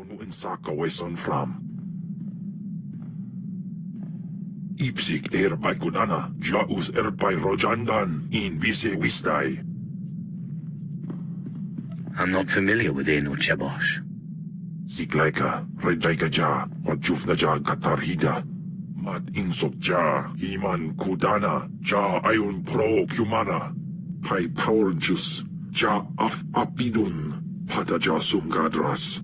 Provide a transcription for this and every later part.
Punuin sa kaweson from. Ipsik erbay kunana, jaus erbay rojandan, in vise wistai. I'm not familiar with Inu Chebosh. Siklaika, rejaika ja, wajufna ja katarhida. Mat insok ja, himan kudana, ja ayun pro kumana. Pai power jus, ja af apidun, pata ja sumgadras.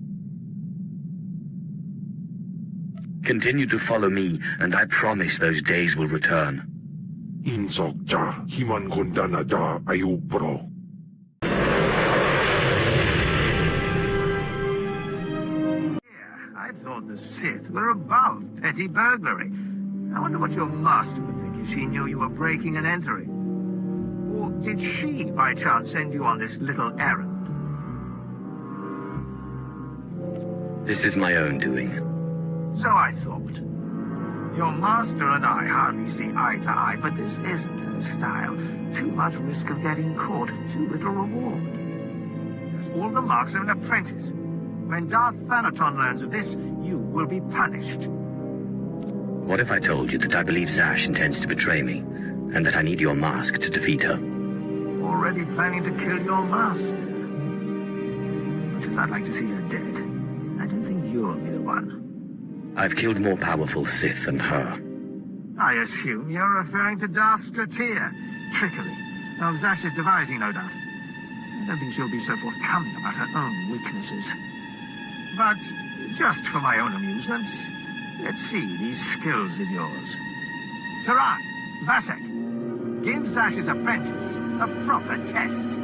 Continue to follow me, and I promise those days will return. Insok ja, himan kundana ja ayu pro. I thought the Sith were above petty burglary. I wonder what your master would think if she knew you were breaking and entering. Or did she, by chance, send you on this little errand? This is my own doing. So I thought. Your master and I hardly see eye to eye, but this isn't her style. Too much risk of getting caught, too little reward. There's all the marks of an apprentice. When Darth Thanaton learns of this, you will be punished. What if I told you that I believe Zash intends to betray me, and that I need your mask to defeat her? Already planning to kill your master? Much as I'd like to see her dead, I don't think you'll be the one. I've killed more powerful Sith than her. I assume you're referring to Darth Strateer. Trickery. Of Zash's devising, no doubt. I don't think she'll be so forthcoming about her own weaknesses. But, just for my own amusement, let's see these skills of yours. Saran, Vasek, give Zash's apprentice a proper test.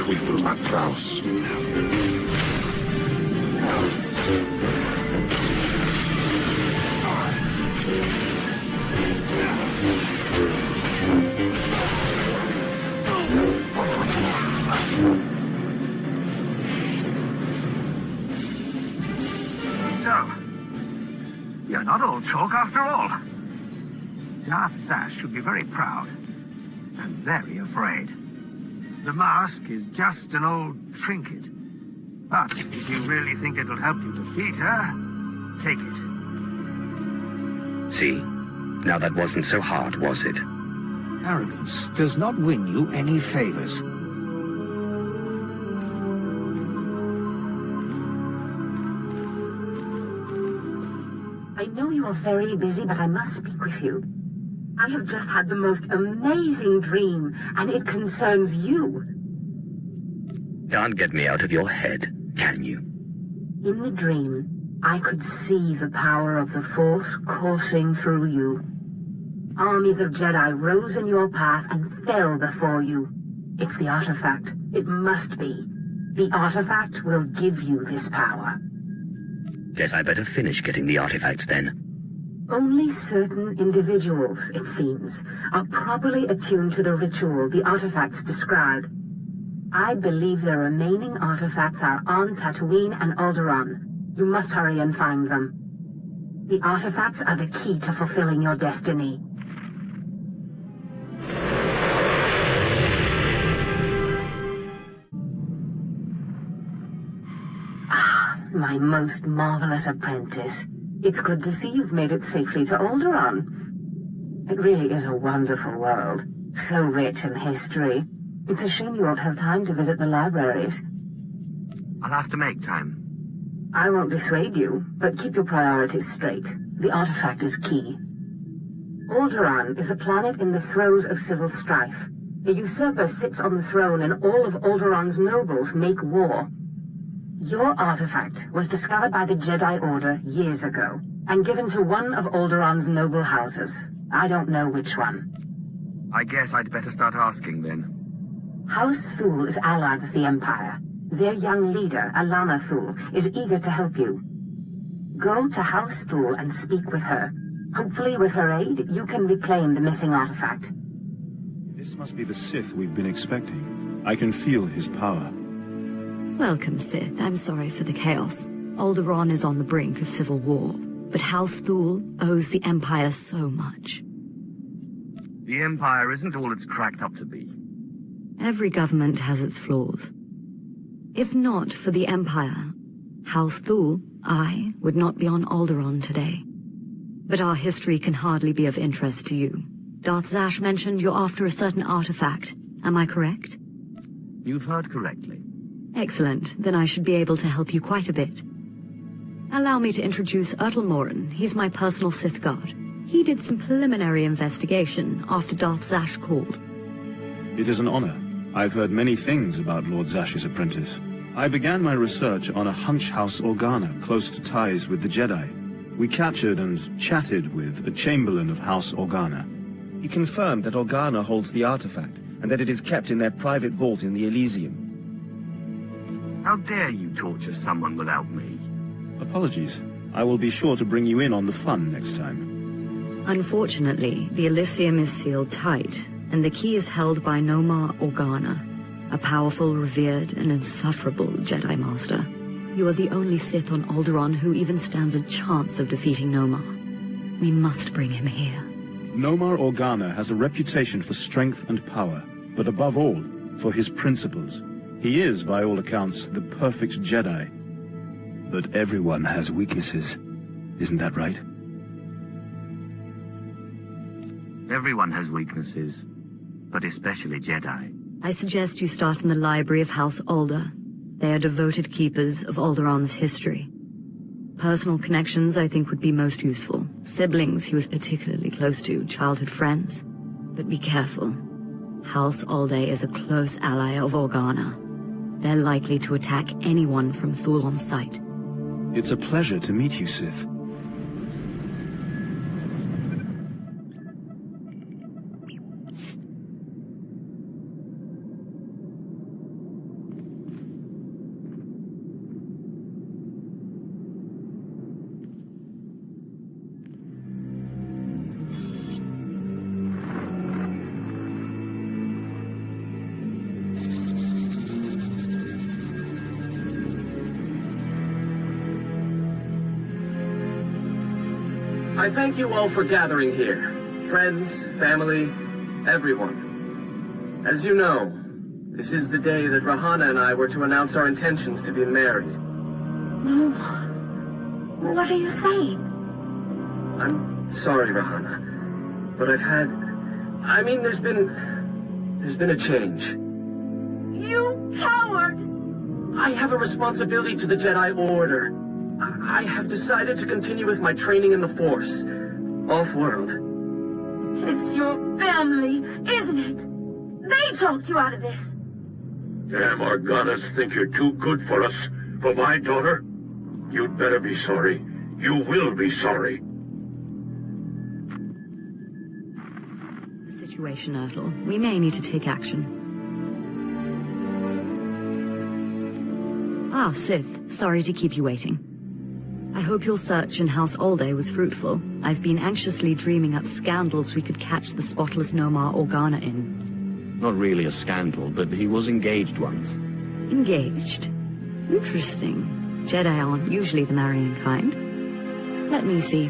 Twyfl matraws. So, you're not all chalk after all. Darth Zash should be very proud and very afraid. The mask is just an old trinket. But if you really think it'll help you defeat her, take it. See? Now that wasn't so hard, was it? Arrogance does not win you any favors. I know you are very busy, but I must speak with you. I have just had the most amazing dream, and it concerns you. Can't get me out of your head, can you? In the dream, I could see the power of the Force coursing through you. Armies of Jedi rose in your path and fell before you. It's the artifact. It must be. The artifact will give you this power. Guess I better finish getting the artifacts then. Only certain individuals, it seems, are properly attuned to the ritual the artifacts describe. I believe the remaining artifacts are on Tatooine and Alderaan. You must hurry and find them. The artifacts are the key to fulfilling your destiny. Ah, my most marvelous apprentice. It's good to see you've made it safely to Alderaan. It really is a wonderful world, so rich in history. It's a shame you won't have time to visit the libraries. I'll have to make time. I won't dissuade you, but keep your priorities straight. The artifact is key. Alderaan is a planet in the throes of civil strife. A usurper sits on the throne and all of Alderaan's nobles make war. Your artifact was discovered by the Jedi Order years ago, and given to one of Alderaan's noble houses. I don't know which one. I guess I'd better start asking then. House Thule is allied with the Empire. Their young leader, Alana Thule, is eager to help you. Go to House Thule and speak with her. Hopefully, with her aid, you can reclaim the missing artifact. This must be the Sith we've been expecting. I can feel his power. Welcome, Sith. I'm sorry for the chaos. Alderaan is on the brink of civil war, but House Thule owes the Empire so much. The Empire isn't all it's cracked up to be. Every government has its flaws. If not for the Empire, House Thule, I would not be on Alderaan today. But our history can hardly be of interest to you. Darth Zash mentioned you're after a certain artifact. Am I correct? You've heard correctly. Excellent. Then I should be able to help you quite a bit. Allow me to introduce Morin. He's my personal Sith guard. He did some preliminary investigation after Darth Zash called. It is an honor. I've heard many things about Lord Zash's apprentice. I began my research on a Hunch House Organa close to ties with the Jedi. We captured and chatted with a Chamberlain of House Organa. He confirmed that Organa holds the artifact, and that it is kept in their private vault in the Elysium. How dare you torture someone without me? Apologies. I will be sure to bring you in on the fun next time. Unfortunately, the Elysium is sealed tight, and the key is held by Nomar Organa, a powerful, revered, and insufferable Jedi Master. You are the only Sith on Alderaan who even stands a chance of defeating Nomar. We must bring him here. Nomar Organa has a reputation for strength and power, but above all, for his principles. He is, by all accounts, the perfect Jedi. But everyone has weaknesses. Isn't that right? Everyone has weaknesses, but especially Jedi. I suggest you start in the library of House Alder. They are devoted keepers of Alderaan's history. Personal connections, I think, would be most useful. Siblings he was particularly close to, childhood friends. But be careful. House Alde is a close ally of Organa. They're likely to attack anyone from Thule on sight. It's a pleasure to meet you, Sith. I thank you all for gathering here. Friends, family, everyone. As you know, this is the day that Rahana and I were to announce our intentions to be married. No. What are you saying? I'm sorry, Rahana, but there's been a change. You coward! I have a responsibility to the Jedi Order. I have decided to continue with my training in the Force, off-world. It's your family, isn't it? They talked you out of this. Damn Organas think you're too good for us, for my daughter? You'd better be sorry. You will be sorry. The situation, Ertl. We may need to take action. Ah, Sith. Sorry to keep you waiting. I hope your search in House Alde was fruitful. I've been anxiously dreaming up scandals we could catch the spotless Nomar Organa in. Not really a scandal, but he was engaged once. Engaged? Interesting. Jedi aren't usually the marrying kind. Let me see.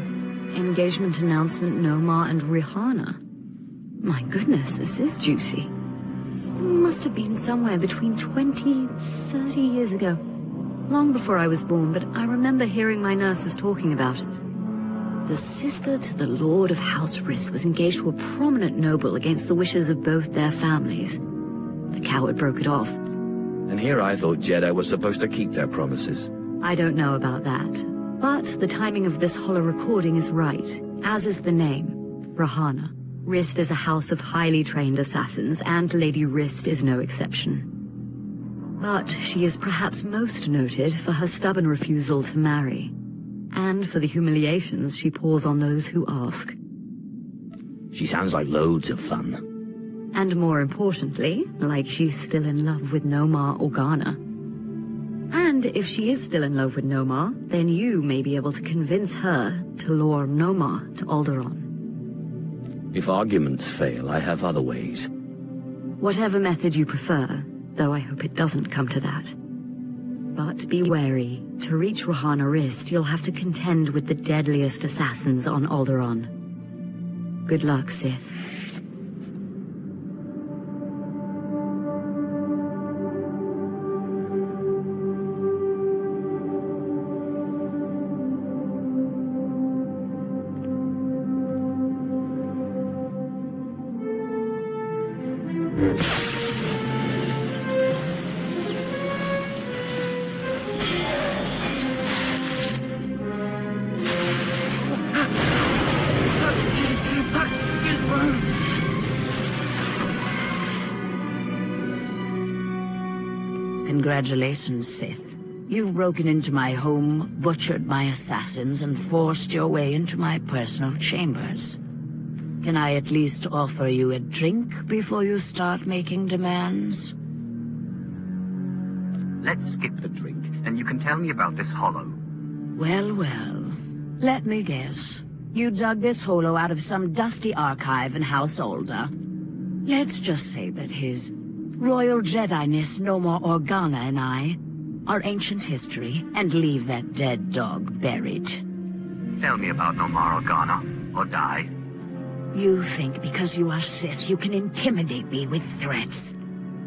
Engagement announcement, Nomar and Rihanna. My goodness, this is juicy. Must have been somewhere between 20, 30 years ago. Long before I was born, but I remember hearing my nurses talking about it. The sister to the Lord of House Rist was engaged to a prominent noble against the wishes of both their families. The coward broke it off. And here I thought Jedi were supposed to keep their promises. I don't know about that. But the timing of this holo recording is right, as is the name, Rahana. Rist is a house of highly trained assassins, and Lady Rist is no exception. But she is perhaps most noted for her stubborn refusal to marry, and for the humiliations she pours on those who ask. She sounds like loads of fun. And more importantly, like she's still in love with Nomar Organa. And if she is still in love with Nomar, then you may be able to convince her to lure Nomar to Alderaan. If arguments fail, I have other ways. Whatever method you prefer, though I hope it doesn't come to that. But be wary. To reach Rahana Rist, you'll have to contend with the deadliest assassins on Alderaan. Good luck, Sith. Congratulations, Sith. You've broken into my home, butchered my assassins, and forced your way into my personal chambers. Can I at least offer you a drink before you start making demands? Let's skip the drink, and you can tell me about this hollow. Well, well. Let me guess. You dug this holo out of some dusty archive in House Older. Let's just say that his Royal Jedi-ness Nomar Organa and I are ancient history, and leave that dead dog buried. Tell me about Nomar Organa, or die. You think because you are Sith, you can intimidate me with threats.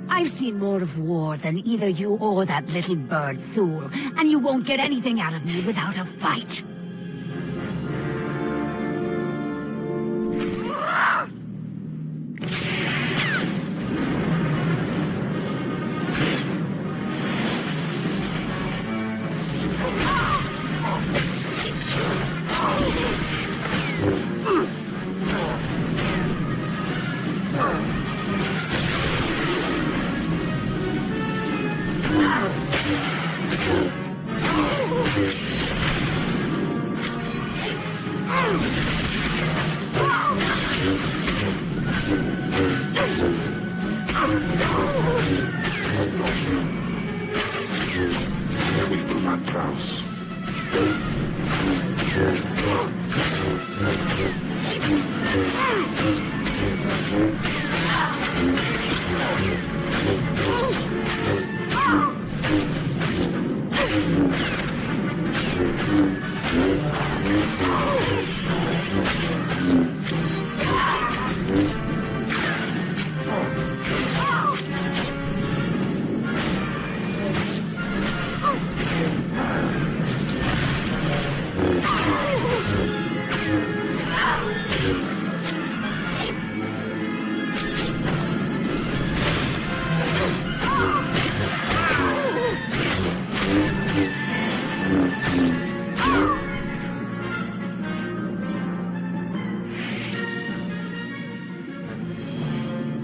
I've seen more of war than either you or that little bird Thule, and you won't get anything out of me without a fight.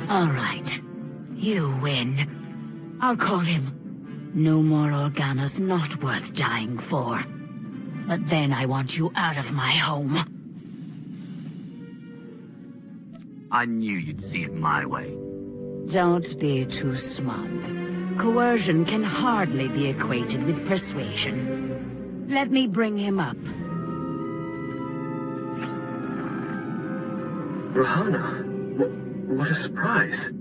All right. You win. I'll call him. Nomar Organa's not worth dying for. But then I want you out of my home. I knew you'd see it my way. Don't be too smug. Coercion can hardly be equated with persuasion. Let me bring him up. Rahana, what a surprise.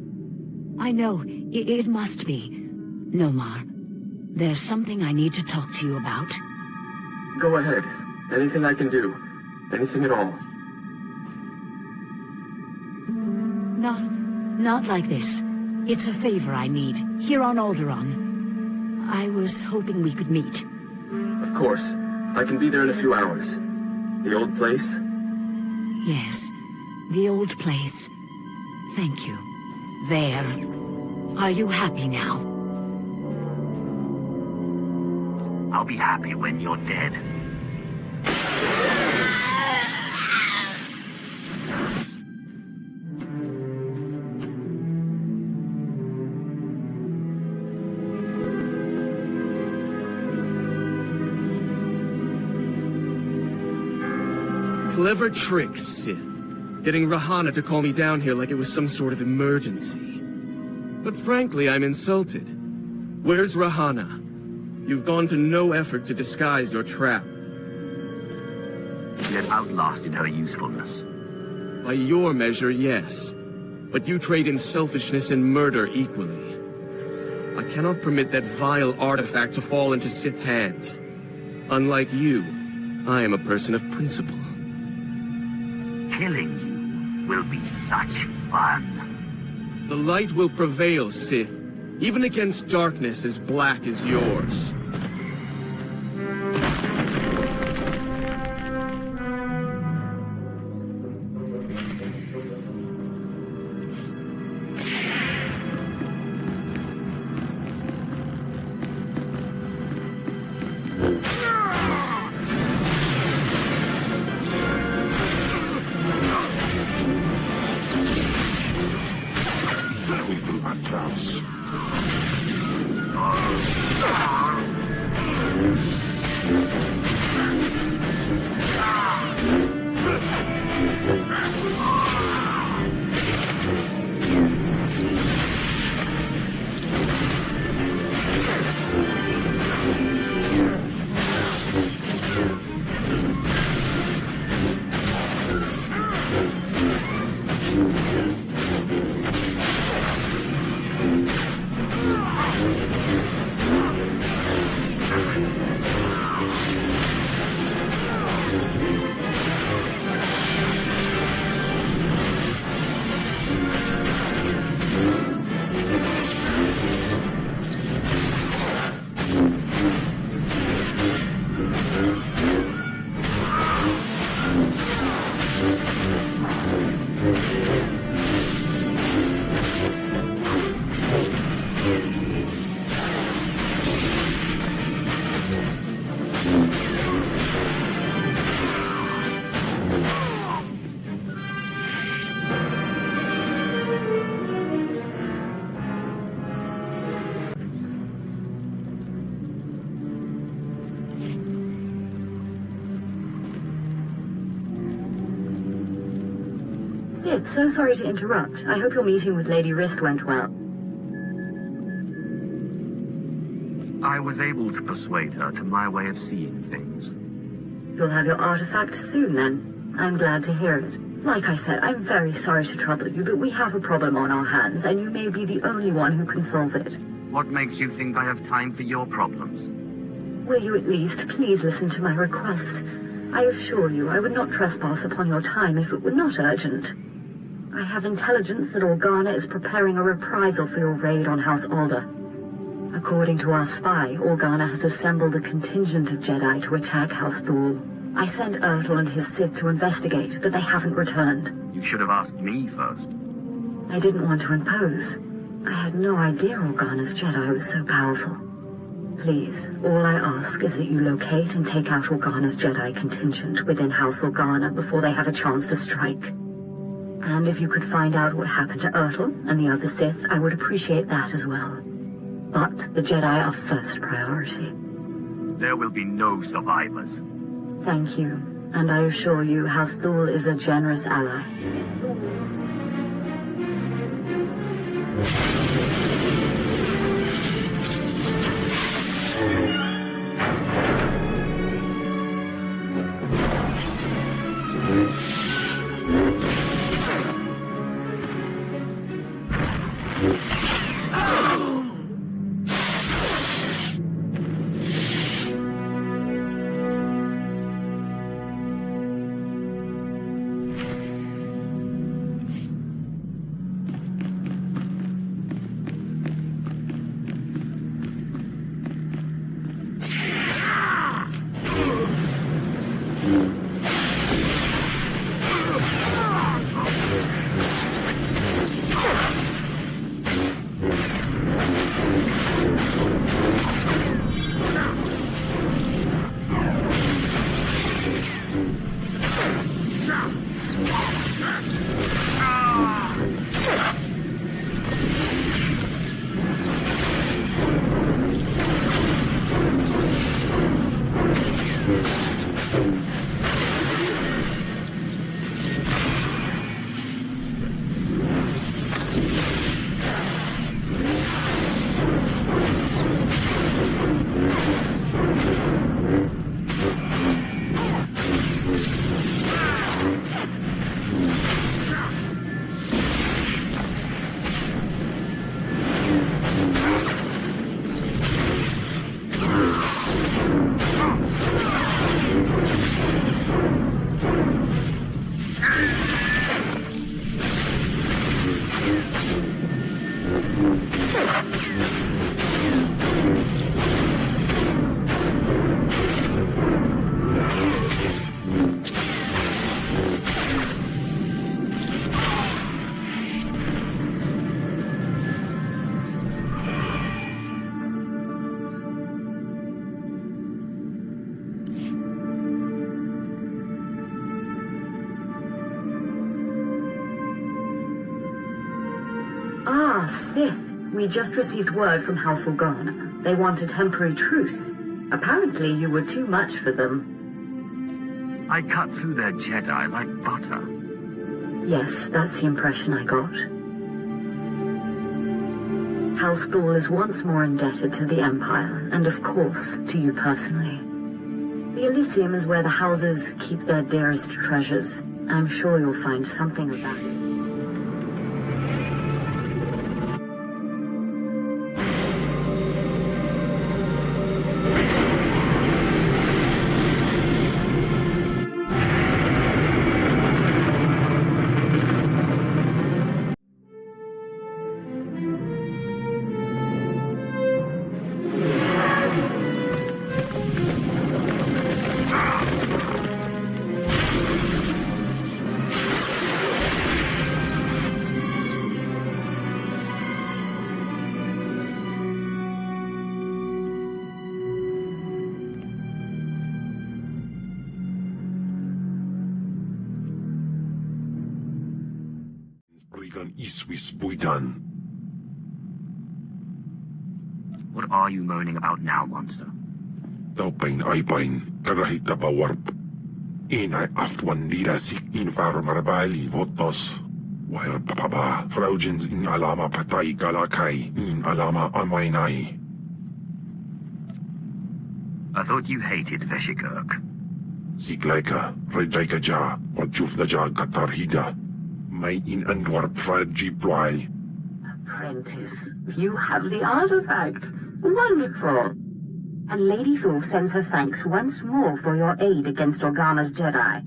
I know, it must be. Nomar, there's something I need to talk to you about. Go ahead. Anything I can do. Anything at all. Not like this. It's a favor I need, here on Alderaan. I was hoping we could meet. Of course. I can be there in a few hours. The old place? Yes, the old place. Thank you. There. Are you happy now? I'll be happy when you're dead. Clever trick, Sith. getting Rahana to call me down here like it was some sort of emergency. But frankly, I'm insulted. Where's Rahana? You've gone to no effort to disguise your trap. She had outlasted her usefulness. By your measure, yes. But you trade in selfishness and murder equally. I cannot permit that vile artifact to fall into Sith hands. Unlike you, I am a person of principle. Killing you will be such fun. The light will prevail, Sith, even against darkness as black as yours. Sith, so sorry to interrupt. I hope your meeting with Lady Wrist went well. I was able to persuade her to my way of seeing things. You'll have your artifact soon, then. I'm glad to hear it. Like I said, I'm very sorry to trouble you, but we have a problem on our hands, and you may be the only one who can solve it. What makes you think I have time for your problems? Will you at least please listen to my request? I assure you I would not trespass upon your time if it were not urgent. I have intelligence that Organa is preparing a reprisal for your raid on House Alder. According to our spy, Organa has assembled a contingent of Jedi to attack House Thule. I sent Ertl and his Sith to investigate, but they haven't returned. You should have asked me first. I didn't want to impose. I had no idea Organa's Jedi was so powerful. Please, all I ask is that you locate and take out Organa's Jedi contingent within House Organa before they have a chance to strike. And if you could find out what happened to Ertl and the other Sith, I would appreciate that as well. But the Jedi are first priority. There will be no survivors. Thank you, and I assure you House Thule is a generous ally. Ah, Sith. We just received word from House Organa. They want a temporary truce. Apparently you were too much for them. I cut through their Jedi like butter. Yes, that's the impression I got. House Thal is once more indebted to the Empire, and of course, to you personally. The Elysium is where the houses keep their dearest treasures. I'm sure you'll find something of value. Brigan Iswis Buidan. What are you moaning about now, monster? Daupain aipain, karahita bawarp. Inay aftuan lida sik infaro marabali votos. While papaba, fraujins in alama patay galakai, in alama amainai. I thought you hated Veshikirk. Siklaika, Rejaika ja, wajuf na ja katarhida. May in Andwarp Fragji Bly. Apprentice, you have the artifact. Wonderful. And Lady Thal sends her thanks once more for your aid against Organa's Jedi.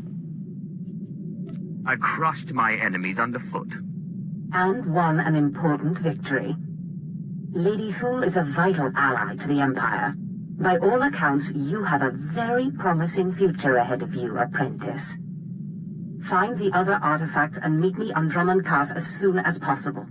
I crushed my enemies underfoot. And won an important victory. Lady Thal is a vital ally to the Empire. By all accounts, you have a very promising future ahead of you, Apprentice. Find the other artifacts and meet me on Drummond Pass as soon as possible.